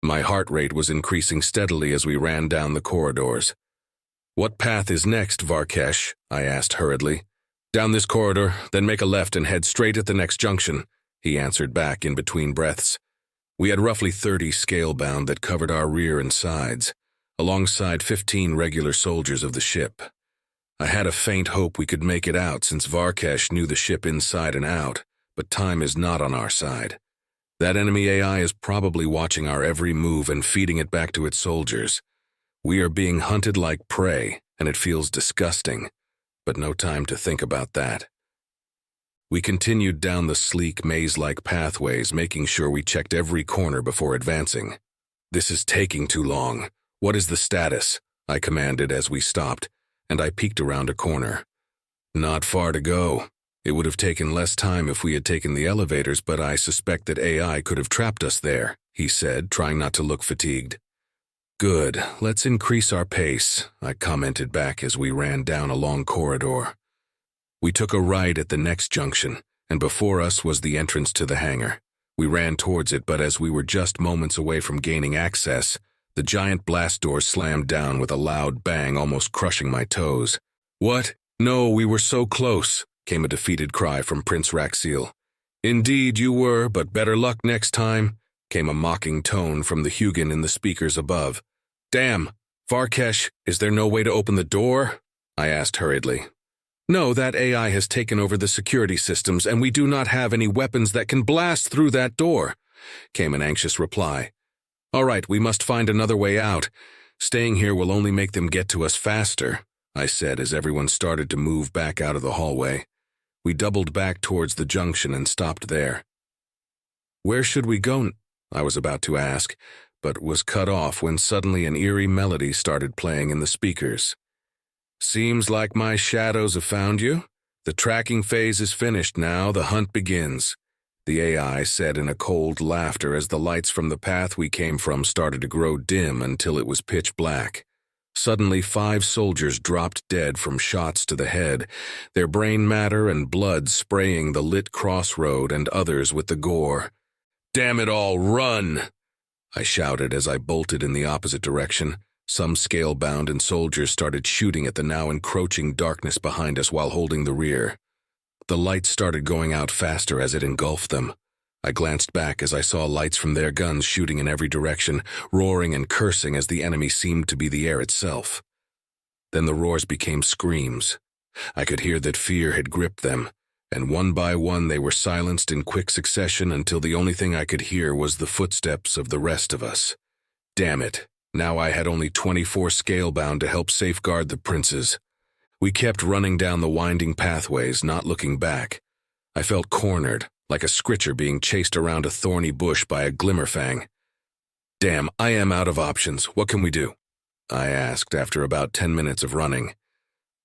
My heart rate was increasing steadily as we ran down the corridors. "What path is next, Varkesh?" I asked hurriedly. "Down this corridor, then make a left and head straight at the next junction," he answered back in between breaths. We had roughly 30 scalebound that covered our rear and sides, alongside 15 regular soldiers of the ship. I had a faint hope we could make it out since Varkesh knew the ship inside and out, but time is not on our side. That enemy AI is probably watching our every move and feeding it back to its soldiers. We are being hunted like prey, and it feels disgusting, but no time to think about that. We continued down the sleek, maze-like pathways, making sure we checked every corner before advancing. "This is taking too long. What is the status?" I commanded as we stopped, and I peeked around a corner. "Not far to go. It would have taken less time if we had taken the elevators, but I suspect that AI could have trapped us there," he said, trying not to look fatigued. "Good, let's increase our pace," I commented back as we ran down a long corridor. We took a right at the next junction, and before us was the entrance to the hangar. We ran towards it, but as we were just moments away from gaining access, the giant blast door slammed down with a loud bang, almost crushing my toes. "What? No, we were so close," came a defeated cry from Prince Raxiel. "Indeed you were, but better luck next time," came a mocking tone from the Hugin in the speakers above. "Damn, Varkesh, is there no way to open the door?" I asked hurriedly. "No, that AI has taken over the security systems, and we do not have any weapons that can blast through that door," came an anxious reply. "All right, we must find another way out. Staying here will only make them get to us faster," I said as everyone started to move back out of the hallway. We doubled back towards the junction and stopped there. "Where should we go?" I was about to ask, but was cut off when suddenly an eerie melody started playing in the speakers. "Seems like my shadows have found you. The tracking phase is finished now, the hunt begins," the AI said in a cold laughter as the lights from the path we came from started to grow dim until it was pitch black. Suddenly 5 soldiers dropped dead from shots to the head, their brain matter and blood spraying the lit crossroad and others with the gore. "Damn it all, run!" I shouted as I bolted in the opposite direction. Some scalebound and soldiers started shooting at the now encroaching darkness behind us while holding the rear. The lights started going out faster as it engulfed them. I glanced back as I saw lights from their guns shooting in every direction, roaring and cursing as the enemy seemed to be the air itself. Then the roars became screams. I could hear that fear had gripped them, and one by one they were silenced in quick succession until the only thing I could hear was the footsteps of the rest of us. Damn it, now I had only 24 scalebound to help safeguard the princes. We kept running down the winding pathways, not looking back. I felt cornered, like a scritcher being chased around a thorny bush by a glimmerfang. "Damn, I am out of options. What can we do?" I asked after about 10 minutes of running,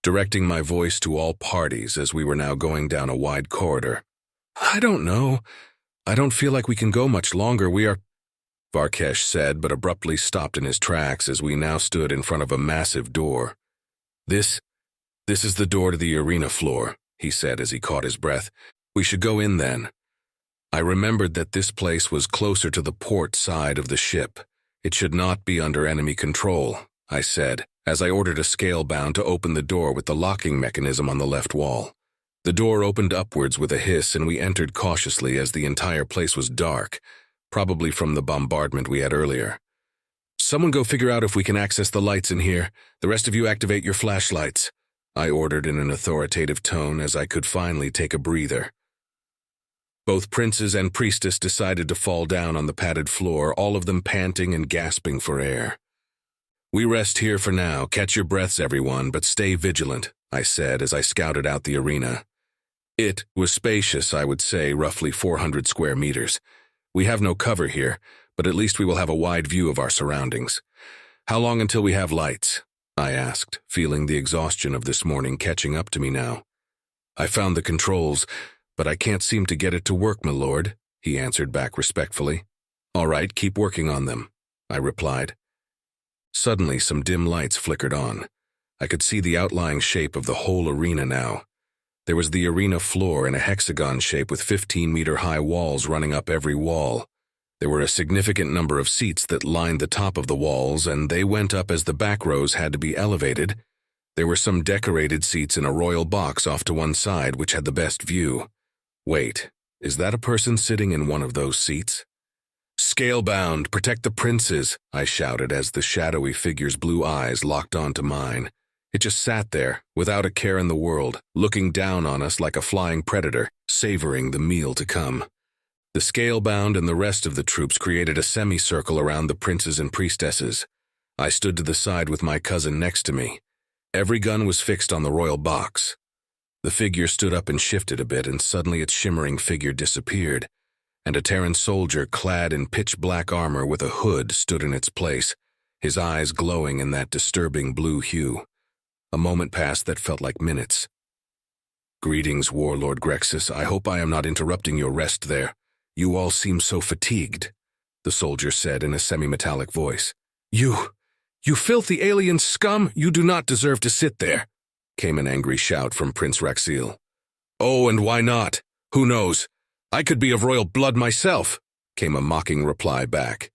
directing my voice to all parties as we were now going down a wide corridor. "I don't know. I don't feel like we can go much longer. We are—" Varkesh said, but abruptly stopped in his tracks as we now stood in front of a massive door. This is the door to the arena floor," he said as he caught his breath. "We should go in then." I remembered that this place was closer to the port side of the ship. It should not be under enemy control, I said, as I ordered a scalebound to open the door with the locking mechanism on the left wall. The door opened upwards with a hiss, and we entered cautiously as the entire place was dark, probably from the bombardment we had earlier. "Someone go figure out if we can access the lights in here. The rest of you activate your flashlights," I ordered in an authoritative tone as I could finally take a breather. Both princes and priestess decided to fall down on the padded floor, all of them panting and gasping for air. "We rest here for now. Catch your breaths, everyone, but stay vigilant," I said as I scouted out the arena. It was spacious, I would say, roughly 400 square meters. We have no cover here, but at least we will have a wide view of our surroundings. "How long until we have lights?" I asked, feeling the exhaustion of this morning catching up to me now. "I found the controls, but I can't seem to get it to work, my lord," he answered back respectfully. "All right, keep working on them," I replied. Suddenly, some dim lights flickered on. I could see the outlying shape of the whole arena now. There was the arena floor in a hexagon shape with 15-meter-high walls running up every wall. There were a significant number of seats that lined the top of the walls, and they went up as the back rows had to be elevated. There were some decorated seats in a royal box off to one side, which had the best view. Wait, is that a person sitting in one of those seats? "Scalebound, protect the princes," I shouted as the shadowy figure's blue eyes locked onto mine. It just sat there, without a care in the world, looking down on us like a flying predator, savoring the meal to come. The scalebound and the rest of the troops created a semicircle around the princes and priestesses. I stood to the side with my cousin next to me. Every gun was fixed on the royal box. The figure stood up and shifted a bit, and suddenly its shimmering figure disappeared, and a Terran soldier clad in pitch-black armor with a hood stood in its place, his eyes glowing in that disturbing blue hue. A moment passed that felt like minutes. "Greetings, Warlord Grexus. I hope I am not interrupting your rest there. You all seem so fatigued," the soldier said in a semi-metallic voice. You filthy alien scum! You do not deserve to sit there," came an angry shout from Prince Raxiel. "Oh, and why not? Who knows? I could be of royal blood myself," came a mocking reply back.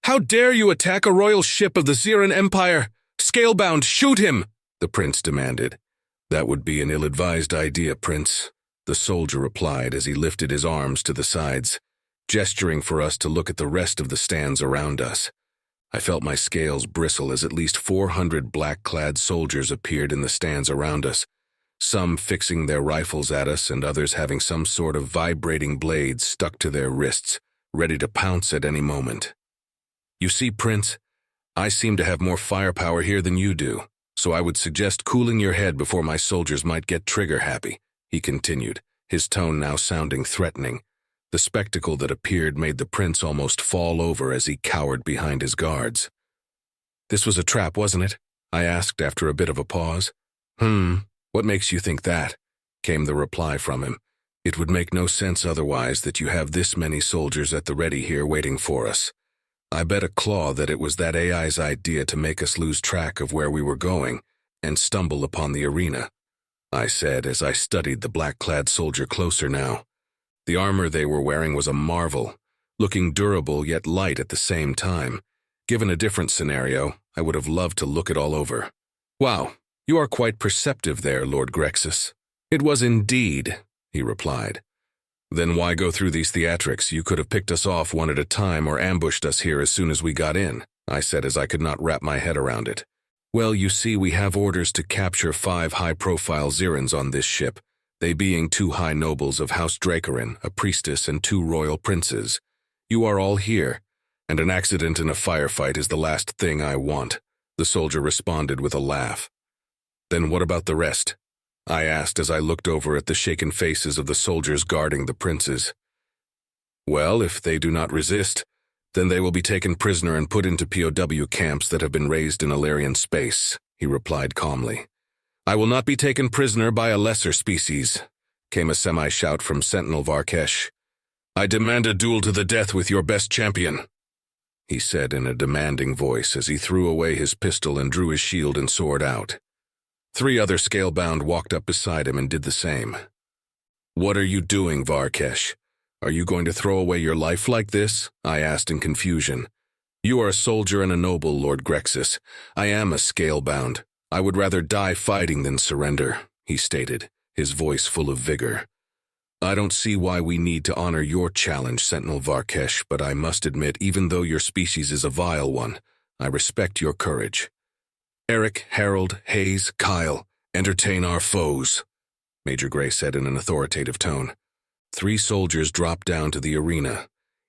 "How dare you attack a royal ship of the Xeran Empire? Scalebound, shoot him!" the prince demanded. "That would be an ill-advised idea, Prince," the soldier replied as he lifted his arms to the sides, gesturing for us to look at the rest of the stands around us. I felt my scales bristle as at least 400 black-clad soldiers appeared in the stands around us, some fixing their rifles at us and others having some sort of vibrating blades stuck to their wrists, ready to pounce at any moment. "You see, Prince, I seem to have more firepower here than you do, so I would suggest cooling your head before my soldiers might get trigger-happy," he continued, his tone now sounding threatening. The spectacle that appeared made the prince almost fall over as he cowered behind his guards. "This was a trap, wasn't it?" I asked after a bit of a pause. What makes you think that?" came the reply from him. "It would make no sense otherwise that you have this many soldiers at the ready here waiting for us. I bet a claw that it was that AI's idea to make us lose track of where we were going and stumble upon the arena," I said as I studied the black-clad soldier closer now. The armor they were wearing was a marvel, looking durable yet light at the same time. Given a different scenario, I would have loved to look it all over. "Wow, you are quite perceptive there, Lord Grexus." "It was indeed," he replied. "Then why go through these theatrics? You could have picked us off one at a time or ambushed us here as soon as we got in," I said as I could not wrap my head around it. "Well, you see, we have orders to capture 5 high-profile Xerans on this ship, they being 2 high nobles of House Dracarin, a priestess, and 2 royal princes. You are all here, and an accident in a firefight is the last thing I want," the soldier responded with a laugh. "Then what about the rest?" I asked as I looked over at the shaken faces of the soldiers guarding the princes. "Well, if they do not resist, then they will be taken prisoner and put into POW camps that have been raised in Alarian space," he replied calmly. "I will not be taken prisoner by a lesser species," came a semi-shout from Sentinel Varkesh. "I demand a duel to the death with your best champion," he said in a demanding voice as he threw away his pistol and drew his shield and sword out. 3 other scalebound walked up beside him and did the same. "What are you doing, Varkesh? Are you going to throw away your life like this?" I asked in confusion. "You are a soldier and a noble, Lord Grexus. I am a scalebound. I would rather die fighting than surrender," he stated, his voice full of vigor. "I don't see why we need to honor your challenge, Sentinel Varkesh, but I must admit, even though your species is a vile one, I respect your courage. Eric, Harold, Hayes, Kyle, entertain our foes," Major Gray said in an authoritative tone. 3 soldiers dropped down to the arena.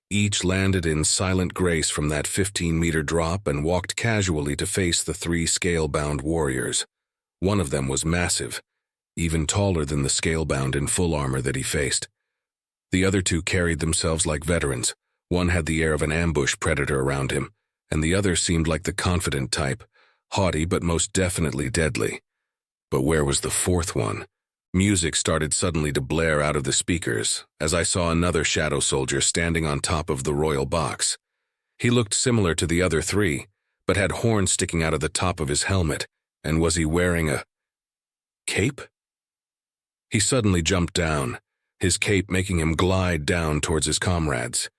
Each landed in silent grace from that 15-meter drop and walked casually to face the 3 scalebound warriors. One of them was massive, even taller than the scalebound in full armor that he faced. The other 2 carried themselves like veterans. One had the air of an ambush predator around him, and the other seemed like the confident type, haughty but most definitely deadly. But where was the 4th one? Music started suddenly to blare out of the speakers as I saw another shadow soldier standing on top of the royal box. He looked similar to the other 3, but had horns sticking out of the top of his helmet, and was he wearing a cape? He suddenly jumped down, his cape making him glide down towards his comrades.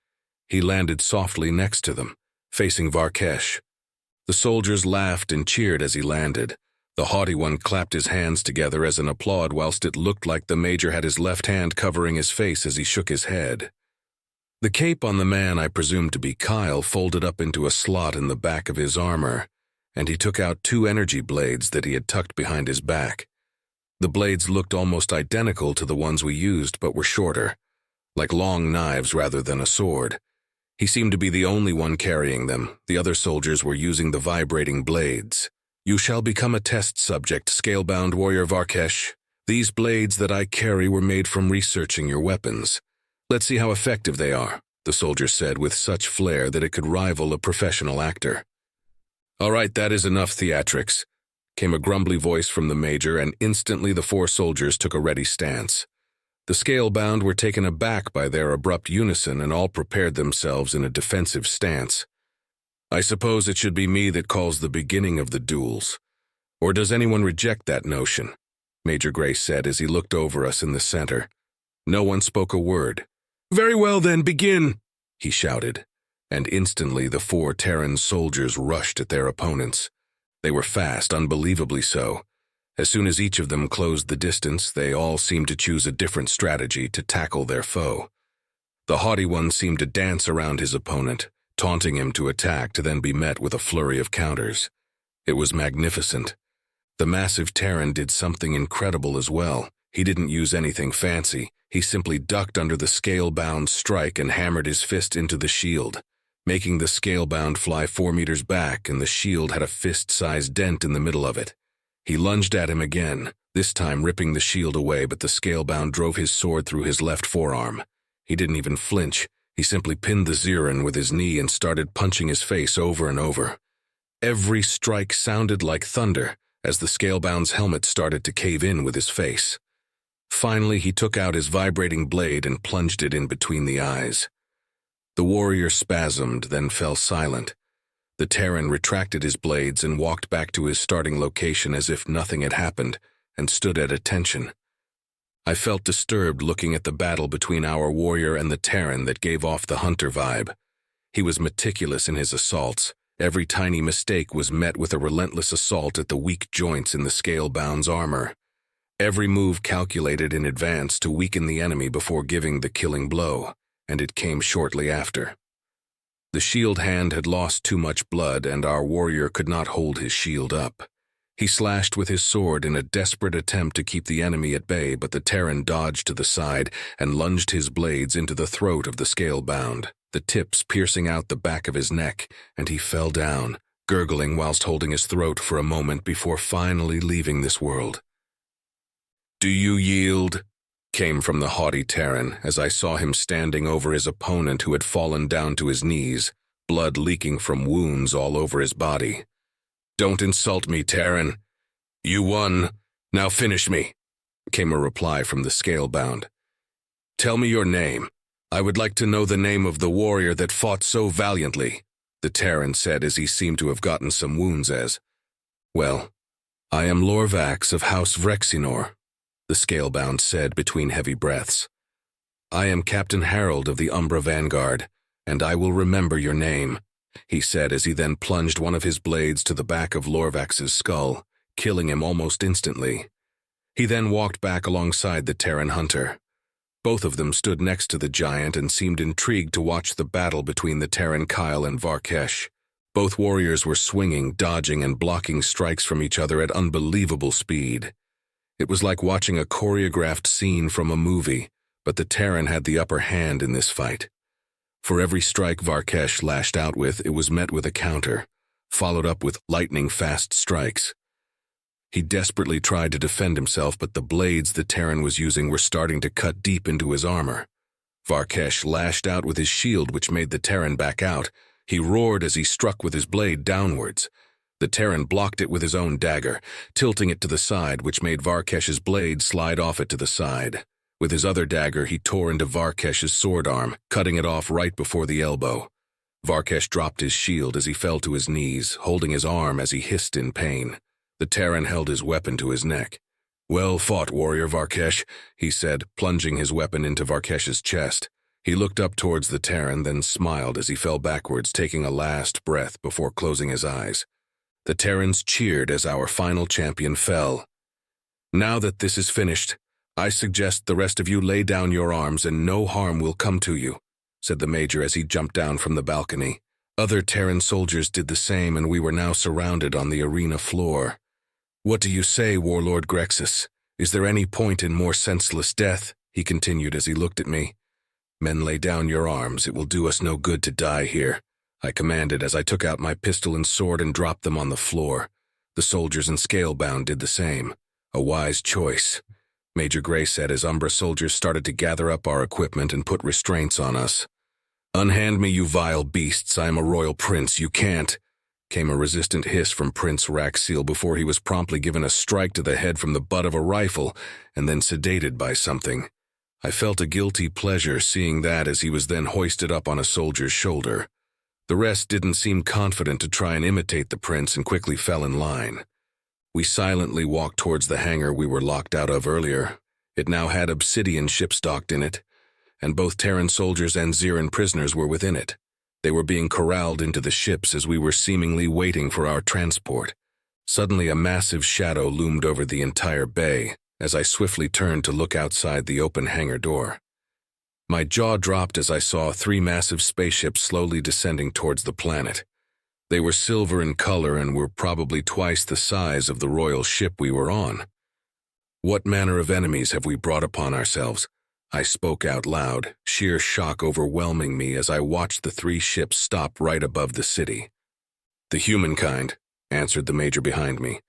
He landed softly next to them, facing Varkesh. The soldiers laughed and cheered as he landed. The haughty one clapped his hands together as an applaud, whilst it looked like the major had his left hand covering his face as he shook his head. The cape on the man I presumed to be Kyle folded up into a slot in the back of his armor, and he took out 2 energy blades that he had tucked behind his back. The blades looked almost identical to the ones we used, but were shorter, like long knives rather than a sword. He seemed to be the only one carrying them. The other soldiers were using the vibrating blades. "You shall become a test subject, scalebound warrior Varkesh. These blades that I carry were made from researching your weapons. Let's see how effective they are," the soldier said with such flair that it could rival a professional actor. "All right, that is enough theatrics," came a grumbly voice from the major, and instantly the 4 soldiers took a ready stance. The scalebound were taken aback by their abrupt unison and all prepared themselves in a defensive stance. "I suppose it should be me that calls the beginning of the duels. Or does anyone reject that notion?" Major Gray said as he looked over us in the center. No one spoke a word. "Very well then, begin!" he shouted, and instantly the 4 Terran soldiers rushed at their opponents. They were fast, unbelievably so. As soon as each of them closed the distance, they all seemed to choose a different strategy to tackle their foe. The haughty one seemed to dance around his opponent, taunting him to attack to then be met with a flurry of counters. It was magnificent. The massive Terran did something incredible as well. He didn't use anything fancy. He simply ducked under the scale-bound strike and hammered his fist into the shield, making the scale-bound fly 4 meters back, and the shield had a fist-sized dent in the middle of it. He lunged at him again, this time ripping the shield away, but the scale-bound drove his sword through his left forearm. He didn't even flinch. He simply pinned the Zirin with his knee and started punching his face over and over. Every strike sounded like thunder as the scalebound's helmet started to cave in with his face. Finally, he took out his vibrating blade and plunged it in between the eyes. The warrior spasmed, then fell silent. The Terran retracted his blades and walked back to his starting location as if nothing had happened, and stood at attention. I felt disturbed looking at the battle between our warrior and the Terran that gave off the hunter vibe. He was meticulous in his assaults. Every tiny mistake was met with a relentless assault at the weak joints in the scale-bound's armor. Every move calculated in advance to weaken the enemy before giving the killing blow, and it came shortly after. The shield hand had lost too much blood, and our warrior could not hold his shield up. He slashed with his sword in a desperate attempt to keep the enemy at bay, but the Terran dodged to the side and lunged his blades into the throat of the scalebound, the tips piercing out the back of his neck, and he fell down, gurgling whilst holding his throat for a moment before finally leaving this world. "Do you yield?" came from the haughty Terran as I saw him standing over his opponent who had fallen down to his knees, blood leaking from wounds all over his body. "Don't insult me, Terran. You won. Now finish me," came a reply from the scalebound. "Tell me your name. I would like to know the name of the warrior that fought so valiantly," the Terran said as he seemed to have gotten some wounds as. "Well, I am Lorvax of House Vrexinor," the scalebound said between heavy breaths. "I am Captain Harold of the Umbra Vanguard, and I will remember your name," he said as he then plunged one of his blades to the back of Lorvax's skull, killing him almost instantly. He then walked back alongside the Terran hunter. Both of them stood next to the giant and seemed intrigued to watch the battle between the Terran Kyle and Varkesh. Both warriors were swinging, dodging, and blocking strikes from each other at unbelievable speed. It was like watching a choreographed scene from a movie, but the Terran had the upper hand in this fight. For every strike Varkesh lashed out with, it was met with a counter, followed up with lightning-fast strikes. He desperately tried to defend himself, but the blades the Terran was using were starting to cut deep into his armor. Varkesh lashed out with his shield, which made the Terran back out. He roared as he struck with his blade downwards. The Terran blocked it with his own dagger, tilting it to the side, which made Varkesh's blade slide off it to the side. With his other dagger, he tore into Varkesh's sword arm, cutting it off right before the elbow. Varkesh dropped his shield as he fell to his knees, holding his arm as he hissed in pain. The Terran held his weapon to his neck. "Well fought, warrior Varkesh," he said, plunging his weapon into Varkesh's chest. He looked up towards the Terran, then smiled as he fell backwards, taking a last breath before closing his eyes. The Terrans cheered as our final champion fell. "Now that this is finished, I suggest the rest of you lay down your arms and no harm will come to you," said the Major as he jumped down from the balcony. Other Terran soldiers did the same, and we were now surrounded on the arena floor. "What do you say, Warlord Grexus? Is there any point in more senseless death?" he continued as he looked at me. "Men, lay down your arms. It will do us no good to die here," I commanded as I took out my pistol and sword and dropped them on the floor. The soldiers in Scalebound did the same. A wise choice, Major Gray said as Umbra soldiers started to gather up our equipment and put restraints on us. "Unhand me, you vile beasts. I am a royal prince. You can't," came a resistant hiss from Prince Raxil before he was promptly given a strike to the head from the butt of a rifle and then sedated by something. I felt a guilty pleasure seeing that as he was then hoisted up on a soldier's shoulder. The rest didn't seem confident to try and imitate the prince and quickly fell in line. We silently walked towards the hangar we were locked out of earlier. It now had obsidian ships docked in it, and both Terran soldiers and Xeran prisoners were within it. They were being corralled into the ships as we were seemingly waiting for our transport. Suddenly a massive shadow loomed over the entire bay as I swiftly turned to look outside the open hangar door. My jaw dropped as I saw 3 massive spaceships slowly descending towards the planet. They were silver in color and were probably twice the size of the royal ship we were on. "What manner of enemies have we brought upon ourselves?" I spoke out loud, sheer shock overwhelming me as I watched the 3 ships stop right above the city. "The humankind," answered the Major behind me.